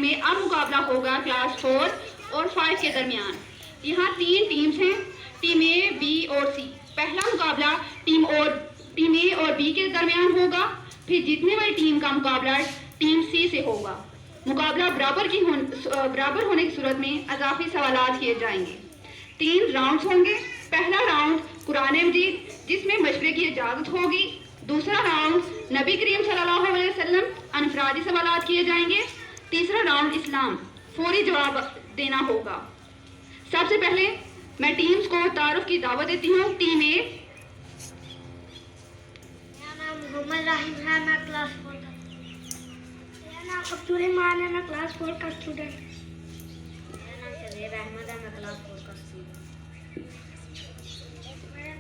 में अब मुकाबला होगा क्लास 4 और 5 के दरमियान। यहाँ 3 टीम्स हैं, टीम ए, बी और सी। पहला मुकाबला टीम ए और बी के दरमियान होगा, फिर जीतने वाली टीम का मुकाबला टीम सी से होगा। मुकाबला बराबर होने की सूरत में अजाफी सवालात किए जाएंगे। 3 राउंड्स होंगे। पहला राउंड कुरान मजीद जिसमें मशवरे की इजाज़त होगी। दूसरा राउंड नबी करीम सल्लल्लाहु अलैहि वसल्लम अनफरादी सवालात किए जाएंगे। तीसरा राउंड इस्लाम, फौरी जवाब देना होगा। सबसे पहले मैं टीम्स को तारुफ की दावत देती हूँ। टीम ए। मेरा नाम मोहम्मद राहिम है, मैं क्लास 4 का। मेरा नाम अब्दुल रहमान है, मैं क्लास 4 का स्टूडेंट। मेरा नाम शरीर अहमद है, मैं क्लास 4 का स्टूडेंट। मेरा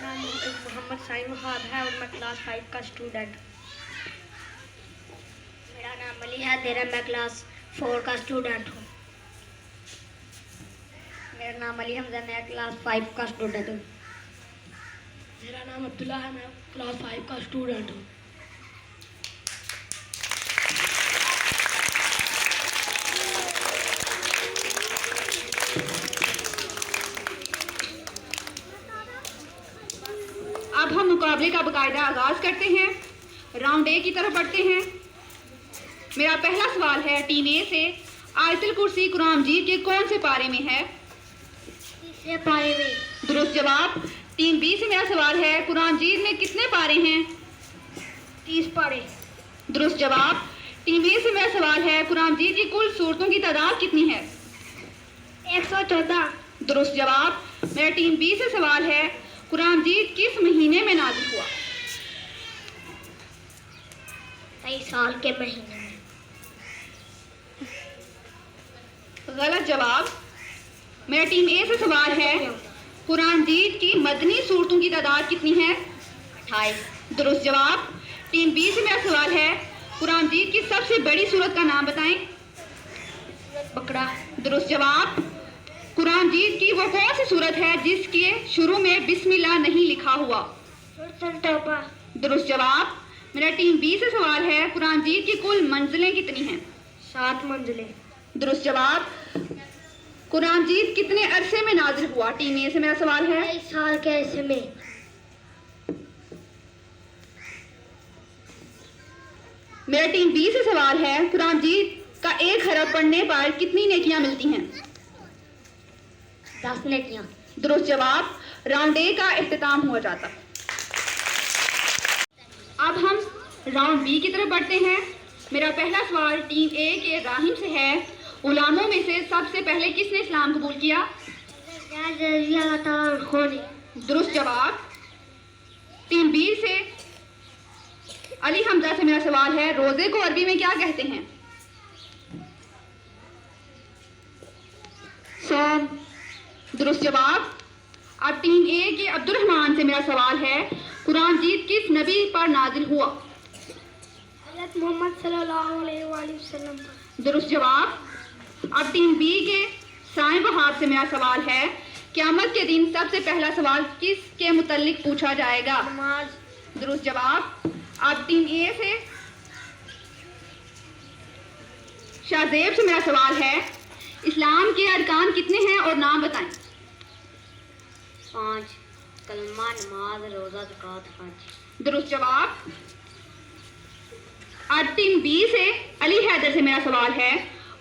नाम मोहम्मद साइम वहाब है और मैं क्लास 5 का स्टूडेंट। मेरा नाम अली हैदर है, मैं क्लास 4 का स्टूडेंट हूँ। मेरा नाम अली हमजा, मैं क्लास 5 का स्टूडेंट हूँ। मेरा नाम अब्दुल्ला है, मैं क्लास 5 का स्टूडेंट हूँ। अब हम मुकाबले का बाकायदा आगाज करते हैं। राउंड ए की तरफ बढ़ते हैं। मेरा पहला सवाल है टीम ए से, आयतुल कुर्सी कुरान मजीद के कौन से पारे में है? तीसरे पारे में। दुरुस्त जवाब। टीम बी से मेरा सवाल है, कुरान मजीद में कितने पारे हैं? 30 पारे। दुरुस्त जवाब। टीम ए से मेरा सवाल है, कुरान मजीद की कुल सूरतों की तादाद कितनी है? 114। दुरुस्त जवाब। मेरा टीम बी से सवाल है, कुरान मजीद किस महीने में नाज़िल हुआ? 23 साल के महीने में। गलत जवाब। मेरा टीम ए से सवाल है, कुरान मजीद की मदनी सूरतों की तादाद कितनी है? 28। दुरुस्त जवाब। टीम बी से मेरा सवाल है, कुरान मजीद की सबसे बड़ी सूरत का नाम बताएं। बकरा। दुरुस्त जवाब। कुरान मजीद की वो कौन सी सूरत है जिसके शुरू में बिस्मिल्लाह नहीं लिखा हुआ? सूरत तौबा। दुरुस्त जवाब। मेरा टीम बी से सवाल है, कुरान मजीद की कुल मंजिलें कितनी हैं? 7 मंजिलें। दुरुस्त जवाब। कुरान मजीद कितने अरसे में नाजिल हुआ? टीम ए से मेरा सवाल है। 23 साल के ऐसे में। मेरा टीम बी से सवाल है, कुरान मजीद का एक हरफ पढ़ने पर कितनी नेकियां मिलती हैं? 10 नेकियां। दुरुस्त जवाब। राउंड ए का इख्तिताम हुआ जाता। अब हम राउंड बी की तरफ बढ़ते हैं। मेरा पहला सवाल टीम ए के राहिम से है, उलामों में से सबसे पहले किसने इस्लाम कबूल किया? दुरुस्त जवाब। टीम बी से अली हमजा से मेरा सवाल है, रोजे को अरबी में क्या कहते हैं? सोम। दुरुस्त जवाब। अब टीम ए के अब्दुल रहमान से मेरा सवाल है, कुरान मजीद किस नबी पर नाजिल हुआ? हज़रत मोहम्मद सल्लल्लाहु अलैहि वसल्लम पर। दुरुस्त जवाब। अब टीम बी के साइम वहाब से मेरा सवाल है, क़यामत के दिन सबसे पहला सवाल किसके मुतल्लिक पूछा जाएगा? नमाज। दुरुस्त जवाब। अब टीम ए से शाहजेब से मेरा सवाल है, इस्लाम के अरकान कितने हैं और नाम बताएं। 5। कलमा, नमाज, रोज़ा, ज़कात, हज। दुरुस्त जवाब। अब टीम बी से अली हैदर से मेरा सवाल है,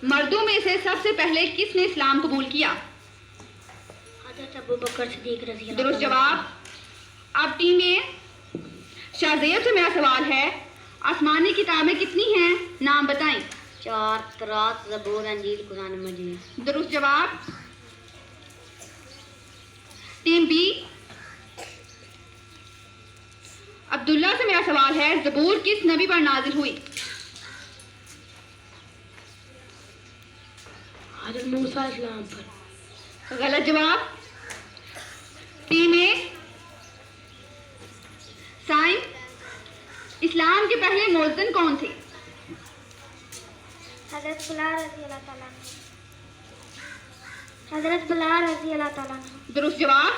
मर्दों में से सबसे पहले किसने इस्लाम कबूल किया? हज़रत अबू बकर सिद्दीक रज़ी अल्लाह। दुरुस्त जवाब। अब टीम ए शाहजेब से मेरा सवाल है, आसमानी किताबें कितनी हैं, नाम बताएं। 4। तौरात, ज़बूर, इंजील, कुरान मजीद। दुरुस्त जवाब। टीम बी अब्दुल्ला से मेरा सवाल है, ज़बूर किस नबी पर नाजिल हुई? हज़रत मूसा इस्लाम पर। गलत जवाब। टीम ए साइम, इस्लाम के पहले मुअज्जिन कौन थे? हज़रत बिलाल रज़ी अल्लाह ताला अन्हु। हज़रत बिलाल रज़ी अल्लाह ताला अन्हु। दुरुस्त जवाब।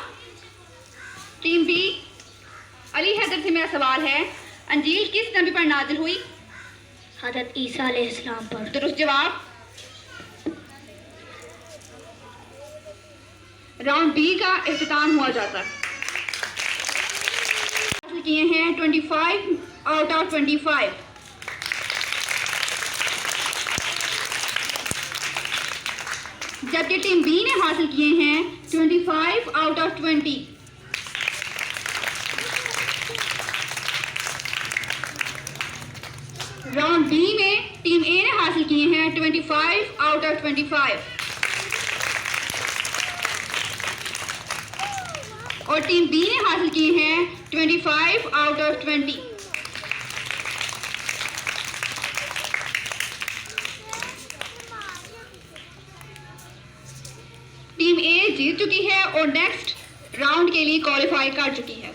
टीम बी अली हैदर से मेरा सवाल है, अंजील किस नबी पर नाजिल हुई? हज़रत ईसा अलैहिस्सलाम पर। दुरुस्त जवाब। राउंड बी का इख्तिताम हुआ जाता है। हासिल किए हैं 25 आउट ऑफ 25। जबकि टीम बी ने हासिल किए हैं 25 आउट ऑफ 20। राउंड बी में टीम ए ने हासिल किए हैं 25 आउट ऑफ 25 और टीम बी ने हासिल किए हैं 25 आउट ऑफ 20। टीम ए जीत चुकी है और नेक्स्ट राउंड के लिए क्वालिफाई कर चुकी है।